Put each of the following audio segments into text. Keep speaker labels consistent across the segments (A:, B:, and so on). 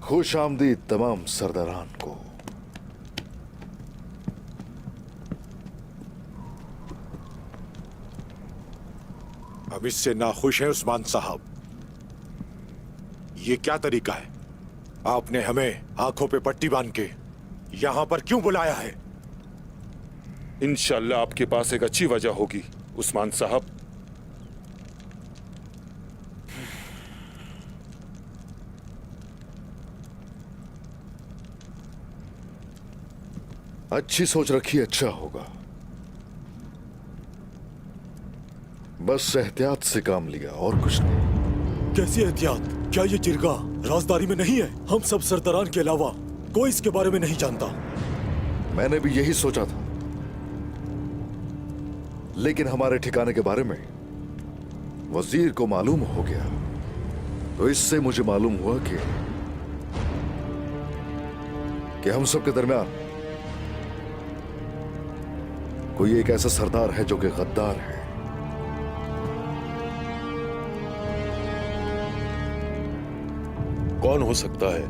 A: खुश आमदीद तमाम सरदारान को।
B: हम इससे नाखुश हैं उस्मान साहब। ये क्या तरीका है? आपने हमें आंखों पे पट्टी बांध के यहां पर क्यों बुलाया है?
C: इंशाल्लाह आपके पास एक अच्छी वजह होगी उस्मान साहब।
A: अच्छी सोच रखी, अच्छा होगा। बस एहतियात से काम लिया और कुछ नहीं।
B: कैसी एहतियात? क्या ये जिरगा राजदारी में नहीं है? हम सब सरदारान के अलावा कोई इसके बारे में नहीं जानता।
A: मैंने भी यही सोचा था, लेकिन हमारे ठिकाने के बारे में वजीर को मालूम हो गया, तो इससे मुझे मालूम हुआ कि हम सबके दरमियान कोई एक ऐसा सरदार है जो कि गद्दार है।
C: कौन हो सकता है?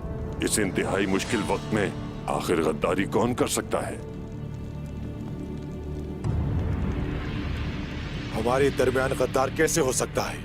C: इस इंतहाई मुश्किल वक्त में आखिर गद्दारी कौन कर सकता है?
B: हमारे दरमियान गद्दार कैसे हो सकता है?